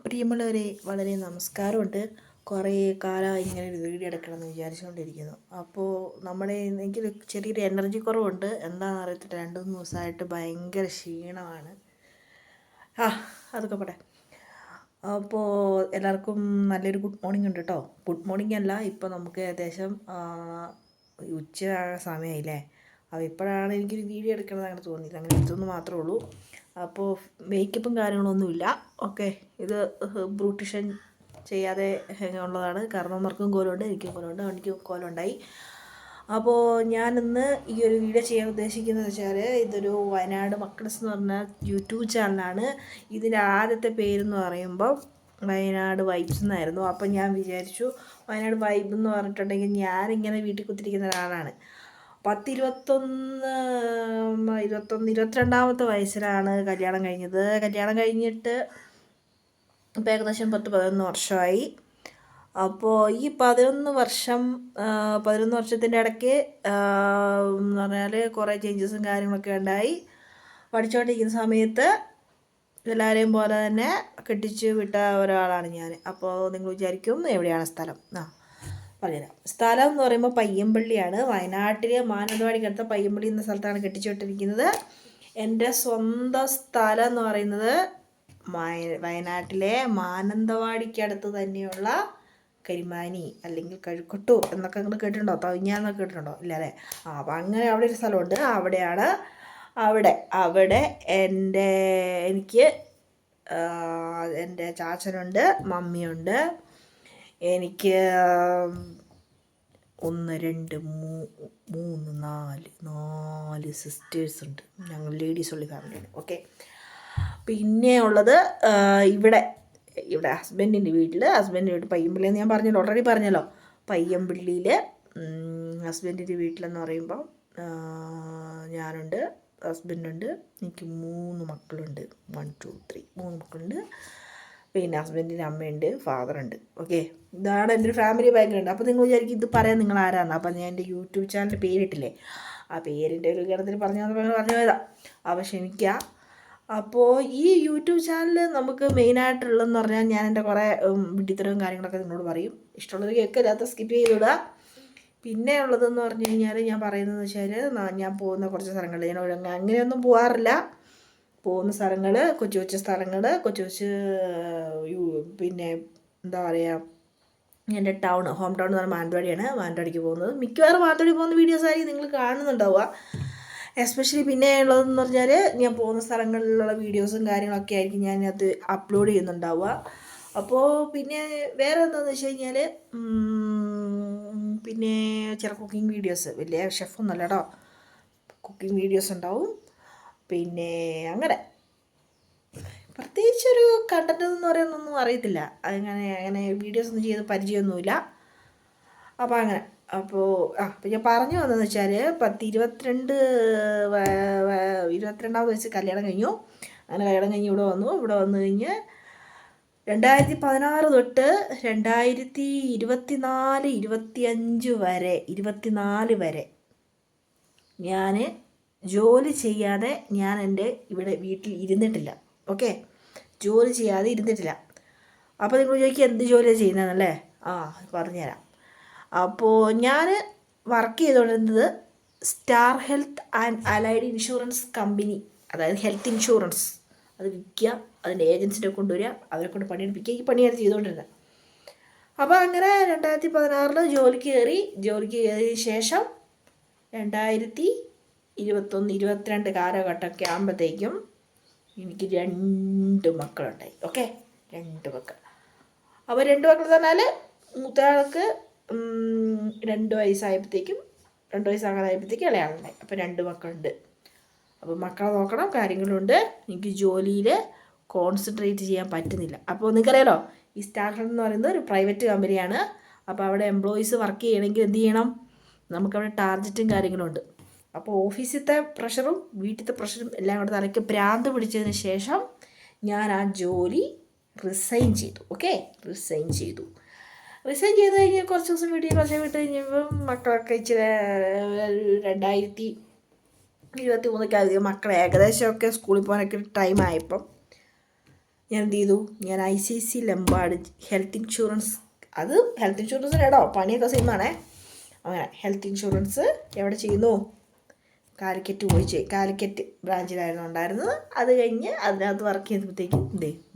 പ്രിയമുള്ളവരെ വളരെ നമസ്കാരമുണ്ട്. കുറേ കാലമായി ഇങ്ങനെ ഒരു വീഡിയോ എടുക്കണമെന്ന് വിചാരിച്ചുകൊണ്ടിരിക്കുന്നു. അപ്പോൾ എനിക്കൊരു ചെറിയൊരു എനർജി കുറവുണ്ട്. എന്താണെന്ന് അറിയത്തില്ല, 2-3 ദിവസമായിട്ട് ഭയങ്കര ക്ഷീണമാണ്. അതൊക്കെ പോട്ടെ. അപ്പോൾ എല്ലാവർക്കും നല്ലൊരു ഗുഡ് മോർണിംഗ് ഉണ്ട് കേട്ടോ. ഗുഡ് മോർണിംഗ് അല്ല, ഇപ്പോൾ നമുക്ക് ഏകദേശം ഉച്ച സമയമായില്ലേ. അപ്പോൾ ഇപ്പോഴാണ് എനിക്കൊരു വീഡിയോ എടുക്കണമെന്ന് അങ്ങനെ തോന്നിയില്ല. അങ്ങനെ എടുത്തെന്ന് മാത്രമേ ഉള്ളൂ. അപ്പോൾ മേക്കപ്പും കാര്യങ്ങളൊന്നുമില്ല. ഓക്കെ, ഇത് ബ്യൂട്ടീഷ്യൻ ചെയ്യാതെ ഉള്ളതാണ്. കാരണവന്മാർക്കും കോലമുണ്ട്, എനിക്കും കോലമുണ്ട്, എനിക്കും കോലമുണ്ടായി. അപ്പോൾ ഞാനിന്ന് ഈ ഒരു വീഡിയോ ചെയ്യാൻ ഉദ്ദേശിക്കുന്നത് വെച്ചാൽ, ഇതൊരു വയനാട് മക്കൾസ് എന്ന് പറഞ്ഞ യൂട്യൂബ് ചാനലാണ്. ഇതിൻ്റെ ആദ്യത്തെ പേരെന്ന് പറയുമ്പോൾ വയനാട് വൈബ്സ് എന്നായിരുന്നു. അപ്പം ഞാൻ വിചാരിച്ചു വയനാട് വൈബ് എന്ന് പറഞ്ഞിട്ടുണ്ടെങ്കിൽ ഞാനിങ്ങനെ വീട്ടിൽ കുത്തിരിക്കുന്ന ഒരാളാണ്. 22ാമത്തെ വയസ്സിലാണ് കല്യാണം കഴിഞ്ഞത്. കല്യാണം കഴിഞ്ഞിട്ട് ഇപ്പോൾ ഏകദേശം 10-11 വർഷമായി. അപ്പോൾ ഈ 11 വർഷത്തിൻ്റെ ഇടയ്ക്ക് എന്ന് പറഞ്ഞാൽ കുറേ ചേഞ്ചസും കാര്യങ്ങളൊക്കെ ഉണ്ടായി. പഠിച്ചുകൊണ്ടിരിക്കുന്ന സമയത്ത് എല്ലാവരെയും പോലെ തന്നെ കെട്ടിച്ച് വിട്ട ഒരാളാണ് ഞാൻ. അപ്പോൾ നിങ്ങൾ വിചാരിക്കും എവിടെയാണ് സ്ഥലം? പറഞ്ഞുതരാം. സ്ഥലം എന്ന് പറയുമ്പോൾ പയ്യമ്പള്ളിയാണ്. വയനാട്ടിലെ മാനന്തവാടിക്കടുത്ത പയ്യമ്പള്ളി എന്ന സ്ഥലത്താണ് കെട്ടിച്ചു വിട്ടിരിക്കുന്നത്. എൻ്റെ സ്വന്തം സ്ഥലം എന്ന് പറയുന്നത് വയനാട്ടിലെ മാനന്തവാടിക്കടുത്ത് തന്നെയുള്ള കരിമാനി അല്ലെങ്കിൽ കഴുക്കട്ടൂർ എന്നൊക്കെ നിങ്ങൾ കേട്ടിട്ടുണ്ടോ? തവിഞ്ഞാന്നൊക്കെ കേട്ടിട്ടുണ്ടോ? ഇല്ല അല്ലേ? അപ്പം അങ്ങനെ അവിടെ ഒരു സ്ഥലമുണ്ട്. അവിടെയാണ്. അവിടെ എനിക്ക് എൻ്റെ ചാച്ചനുണ്ട്, മമ്മിയുണ്ട്. എനിക്ക് 1 2 3 4 സിസ്റ്റേഴ്സ് ഉണ്ട്. ഞങ്ങൾ ലേഡീസ് ഉള്ള ഫാമിലിയാണ്. ഓക്കെ, പിന്നെ ഉള്ളത് ഇവിടെ ഹസ്ബൻഡിൻ്റെ വീട്ടിൽ പയ്യമ്പള്ളി എന്ന് ഞാൻ പറഞ്ഞല്ലോ, ഓൾറെഡി പറഞ്ഞല്ലോ. പയ്യമ്പള്ളിയിൽ ഹസ്ബൻഡിൻ്റെ വീട്ടിലെന്ന് പറയുമ്പോൾ ഞാനുണ്ട്, ഹസ്ബൻഡുണ്ട്, എനിക്ക് 3 മക്കളുണ്ട്. 1 2 3 3 മക്കളുണ്ട്. പിന്നെ ഹസ്ബൻഡിൻ്റെ അമ്മയുണ്ട്, ഫാദറുണ്ട്. ഓക്കെ, ഇതാണ് എൻ്റെ ഒരു ഫാമിലി ബാക്ക്ഗ്രൗണ്ട്. അപ്പോൾ നിങ്ങൾ വിചാരിക്കും ഇത് പറയാൻ നിങ്ങൾ ആരാണ്? അപ്പോൾ ഞാൻ എൻ്റെ യൂട്യൂബ് ചാനലിൻ്റെ പേരിട്ടില്ലേ, ആ പേരിൻ്റെ ഒരു ഗണത്തിൽ പറഞ്ഞു പോയതാണ്. അപ്പോൾ ക്ഷമിക്കുക. അപ്പോൾ ഈ യൂട്യൂബ് ചാനൽ നമുക്ക് മെയിനായിട്ടുള്ളതെന്ന് പറഞ്ഞാൽ ഞാൻ എൻ്റെ കുറേ വിഡ്ഢിത്തരവും കാര്യങ്ങളൊക്കെ നിങ്ങളോട് പറയും. ഇഷ്ടമുള്ളത് കേൾക്കില്ലാത്ത സ്കിപ്പ് ചെയ്തിടുക. പിന്നെ ഉള്ളതെന്ന് പറഞ്ഞു കഴിഞ്ഞാൽ ഞാൻ പറയുന്നതെന്ന് വെച്ചാൽ, ഞാൻ പോകുന്ന കുറച്ച് സ്ഥലങ്ങളിൽ ഞാൻ അങ്ങനെയൊന്നും പോകാറില്ല. പോകുന്ന സ്ഥലങ്ങൾ കൊച്ചു സ്ഥലങ്ങൾ, പിന്നെ എന്താ പറയുക, എൻ്റെ ഹോം ടൗൺ എന്ന് പറഞ്ഞാൽ മാനന്തവാടിയാണ്. മാനന്തവാടിക്ക് പോകുന്നത് മിക്കവാറും മാനന്തവാടി പോകുന്ന വീഡിയോസായിരിക്കും നിങ്ങൾ കാണുന്നുണ്ടാവുക. എസ്പെഷ്യലി പിന്നെ ഉള്ളതെന്ന് പറഞ്ഞാൽ ഞാൻ പോകുന്ന സ്ഥലങ്ങളിലുള്ള വീഡിയോസും കാര്യങ്ങളൊക്കെ ആയിരിക്കും ഞാനത് അപ്ലോഡ് ചെയ്യുന്നുണ്ടാവുക. അപ്പോൾ പിന്നെ വേറെ എന്താണെന്ന് വെച്ച് കഴിഞ്ഞാൽ, പിന്നെ ചില കുക്കിംഗ് വീഡിയോസ്, വലിയ ഷെഫൊന്നുമല്ല കേട്ടോ, കുക്കിംഗ് വീഡിയോസ് ഉണ്ടാവും. പിന്നെ അങ്ങനെ പ്രത്യേകിച്ചൊരു കണ്ടന്റ് എന്ന് പറയുന്നൊന്നും അറിയത്തില്ല. അങ്ങനെ വീഡിയോസ് ഒന്നും ചെയ്ത് പരിചയമൊന്നുമില്ല. അപ്പോൾ അങ്ങനെ അപ്പോൾ ഞാൻ പറഞ്ഞു വന്നതെന്ന് വെച്ചാൽ, 22ാമത് വയസ്സിൽ കല്യാണം കഴിഞ്ഞു. അങ്ങനെ കല്യാണം കഴിഞ്ഞ് ഇവിടെ വന്നു കഴിഞ്ഞ് 2016 തൊട്ട് 2024 വരെ ഞാൻ ജോലി ചെയ്യാതെ ഞാൻ എൻ്റെ വീട്ടിൽ ഇരുന്നിട്ടില്ല. ഓക്കെ, ജോലി ചെയ്യാതെ ഇരുന്നിട്ടില്ല. അപ്പോൾ നിങ്ങൾ ചോദിക്കുക എന്ത് ജോലിയാണ് ചെയ്യുന്നതെന്നല്ലേ? പറഞ്ഞുതരാം. അപ്പോൾ ഞാൻ വർക്ക് ചെയ്തുകൊണ്ടിരുന്നത് star health and allied insurance company, അതായത് ഹെൽത്ത് ഇൻഷുറൻസ് അത് വിൽക്കുക, അതിൻ്റെ ഏജൻസിനെ കൊണ്ടുവരിക, അവരെ കൊണ്ട് പണിയെടുപ്പിക്കുക. ഈ പണിയാണ് ചെയ്തുകൊണ്ടിരുന്നത്. അപ്പോൾ അങ്ങനെ 2016 ജോലിക്ക് കയറിയ ശേഷം 2021-22 കാലഘട്ടമൊക്കെ ആകുമ്പോഴത്തേക്കും എനിക്ക് 2 മക്കളുണ്ടായി. ഓക്കെ, 2 മക്കൾ. അപ്പോൾ 2 മക്കൾ എന്ന് പറഞ്ഞാൽ മൂത്തയാൾക്ക് 2 വയസ്സായപ്പോഴത്തേക്കും 2 വയസ്സാകാനായപ്പോഴത്തേക്കും ഇളയാളുണ്ടായി. അപ്പോൾ 2 മക്കളുണ്ട്. അപ്പോൾ മക്കളെ നോക്കണം, കാര്യങ്ങളുണ്ട്. എനിക്ക് ജോലിയിൽ കോൺസെൻട്രേറ്റ് ചെയ്യാൻ പറ്റുന്നില്ല. അപ്പോൾ നിങ്ങൾക്കറിയാലോ, ഈ സ്റ്റാർ ഹെൽത്ത് എന്ന് പറയുന്നത് ഒരു പ്രൈവറ്റ് കമ്പനിയാണ്. അപ്പോൾ അവിടെ എംപ്ലോയീസ് വർക്ക് ചെയ്യണമെങ്കിൽ എന്ത് ചെയ്യണം? നമുക്കവിടെ ടാർജറ്റും കാര്യങ്ങളുണ്ട്. അപ്പോൾ ഓഫീസിലത്തെ പ്രഷറും വീട്ടിലത്തെ പ്രഷറും എല്ലാം കൂടെ തലയ്ക്ക് ഭ്രാന്ത് പിടിച്ചതിന് ശേഷം ഞാൻ ആ ജോലി റിസൈൻ ചെയ്തു. ഓക്കെ, റിസൈൻ ചെയ്ത് കഴിഞ്ഞ് കുറച്ച് ദിവസം വിട്ട് കഴിഞ്ഞപ്പോൾ മക്കളൊക്കെ ഇച്ചിരി 2023 മക്കൾ ഏകദേശമൊക്കെ സ്കൂളിൽ പോകാനൊക്കെ ടൈം ആയപ്പം ഞാൻ എന്ത് ചെയ്തു, ഞാൻ ICICI ലംബാർഡ് ഹെൽത്ത് ഇൻഷുറൻസ്, അത് ഹെൽത്ത് ഇൻഷുറൻസിന് ഇടോ പണിയൊക്കെ സെയിമാണേ. അങ്ങനെ ഹെൽത്ത് ഇൻഷുറൻസ് എവിടെ ചെയ്യുന്നു, കാലിക്കറ്റ് ബ്രാഞ്ചിലായിരുന്നു ഉണ്ടായിരുന്നത്. അത് കഴിഞ്ഞ് അതിനകത്ത് വർക്ക് ചെയ്തപ്പോഴത്തേക്കും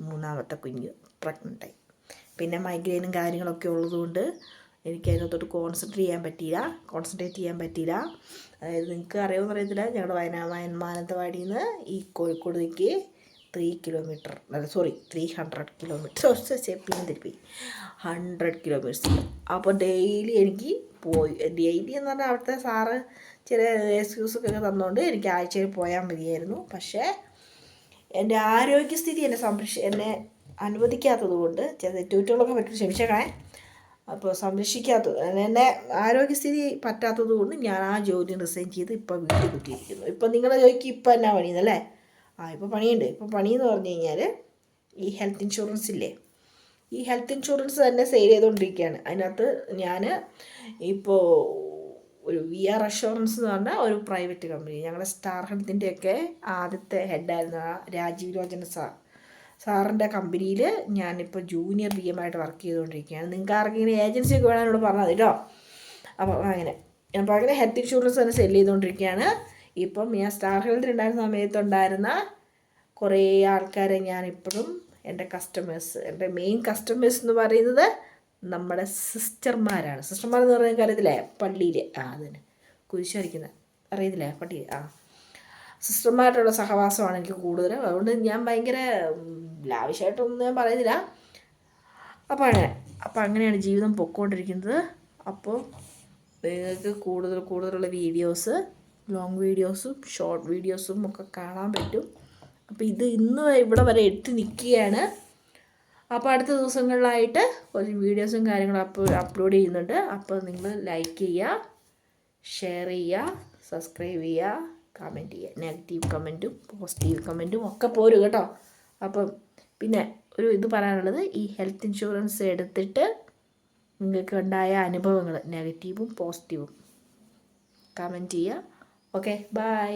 മൂന്നാമത്തെ കുഞ്ഞ് പ്രഗ്നൻ്റായി. പിന്നെ മൈഗ്രെയിനും കാര്യങ്ങളൊക്കെ ഉള്ളതുകൊണ്ട് എനിക്ക് അതിനകത്തോട്ട് കോൺസെൻട്രേറ്റ് ചെയ്യാൻ പറ്റിയില്ല. അതായത് നിങ്ങൾക്ക് അറിയാമെന്ന് അറിയത്തില്ല, ഞങ്ങളുടെ മാനന്തവാടിയിൽ നിന്ന് ഈ കോഴിക്കോടേക്ക് 300 കിലോമീറ്റർ തിരുപ്പി 100 കിലോമീറ്റേഴ്സ്. അപ്പോൾ ഡെയിലി എനിക്ക് ഡെയിലി എന്ന് പറഞ്ഞാൽ അവിടുത്തെ സാറ് ചില എക്സ്ക്യൂസൊക്കെ തന്നുകൊണ്ട് എനിക്ക് ആഴ്ചയിൽ പോയാൽ മതിയായിരുന്നു. പക്ഷേ എൻ്റെ ആരോഗ്യസ്ഥിതി എന്നെ അനുവദിക്കാത്തത് കൊണ്ട് ചില തെറ്റുകുറ്റങ്ങളൊക്കെ പറ്റും, ക്ഷമിച്ചേക്കണേ. അപ്പോൾ എന്നെ ആരോഗ്യസ്ഥിതി പറ്റാത്തത് കൊണ്ട് ഞാൻ ആ ജോലി റിസൈൻ ചെയ്ത് ഇപ്പോൾ വീട്ടിൽ കുത്തിയിരിക്കുന്നു. ഇപ്പം നിങ്ങളെ ചോദിക്കും ഇപ്പം എന്നാ പണിയെന്നല്ലേ? ഇപ്പോൾ പണിയുണ്ട്. ഇപ്പോൾ പണിയെന്ന് പറഞ്ഞു കഴിഞ്ഞാൽ ഈ ഹെൽത്ത് ഇൻഷുറൻസ് ഇല്ലേ, ഈ ഹെൽത്ത് ഇൻഷുറൻസ് തന്നെ സെയിൽ ചെയ്തുകൊണ്ടിരിക്കുകയാണ്. അതിനകത്ത് ഞാൻ ഇപ്പോൾ ഒരു VR അഷുറൻസ് എന്ന് പറഞ്ഞാൽ ഒരു പ്രൈവറ്റ് കമ്പനി, ഞങ്ങളുടെ സ്റ്റാർ ഹെൽത്തിൻ്റെയൊക്കെ ആദ്യത്തെ ഹെഡായിരുന്ന രാജീവ് ലോചന സാറിൻ്റെ കമ്പനിയിൽ ഞാനിപ്പോൾ ജൂനിയർ VM ആയിട്ട് വർക്ക് ചെയ്തുകൊണ്ടിരിക്കുകയാണ്. നിങ്ങൾക്ക് ആർക്കെങ്കിലും ഏജൻസിയൊക്കെ വേണം എന്നോട് പറഞ്ഞാൽ മതി കേട്ടോ. അപ്പോൾ അങ്ങനെ ഹെൽത്ത് ഇൻഷുറൻസ് തന്നെ സെല് ചെയ്തുകൊണ്ടിരിക്കുകയാണ്. ഇപ്പം ഞാൻ സ്റ്റാർ ഹെൽത്തിലുണ്ടായിരുന്ന സമയത്തുണ്ടായിരുന്ന കുറേ ആൾക്കാരെ ഞാനിപ്പോഴും എൻ്റെ മെയിൻ കസ്റ്റമേഴ്സ് എന്ന് പറയുന്നത് നമ്മുടെ സിസ്റ്റർമാരാണ്. സിസ്റ്റർമാരെന്ന് പറഞ്ഞാൽ അറിയത്തില്ലേ, പള്ളിയിൽ അതിന് കുരിശ് വരയ്ക്കുന്നത് അറിയത്തില്ലേ, പള്ളിയിൽ സിസ്റ്റർമാരായിട്ടുള്ള സഹവാസമാണ് എനിക്ക് കൂടുതൽ. അതുകൊണ്ട് ഞാൻ ഭയങ്കര ലാവിഷായിട്ടൊന്നും ഞാൻ പറയുന്നില്ല. അപ്പോൾ അങ്ങനെയാണ് ജീവിതം പൊയ്ക്കൊണ്ടിരിക്കുന്നത്. അപ്പോൾ നിങ്ങൾക്ക് കൂടുതലുള്ള വീഡിയോസ്, ലോങ് വീഡിയോസും ഷോർട്ട് വീഡിയോസും ഒക്കെ കാണാൻ പറ്റും. അപ്പോൾ ഇന്ന് ഇവിടെ വരെ എത്തി നിൽക്കുകയാണ്. അപ്പോൾ അടുത്ത ദിവസങ്ങളിലായിട്ട് കുറച്ച് വീഡിയോസും കാര്യങ്ങളും അപ്ലോഡ് ചെയ്യുന്നുണ്ട്. അപ്പോൾ നിങ്ങൾ ലൈക്ക് ചെയ്യുക, ഷെയർ ചെയ്യുക, സബ്സ്ക്രൈബ് ചെയ്യുക, കമൻറ്റ് ചെയ്യുക. നെഗറ്റീവ് കമൻറ്റും പോസിറ്റീവ് കമൻറ്റും ഒക്കെ പോരും കേട്ടോ. അപ്പം പിന്നെ ഒരു ഇത് പറയാനുള്ളത്, ഈ ഹെൽത്ത് ഇൻഷുറൻസ് എടുത്തിട്ട് നിങ്ങൾക്ക് ഉണ്ടായ അനുഭവങ്ങൾ നെഗറ്റീവും പോസിറ്റീവും കമൻറ്റ് ചെയ്യുക. Okay, by.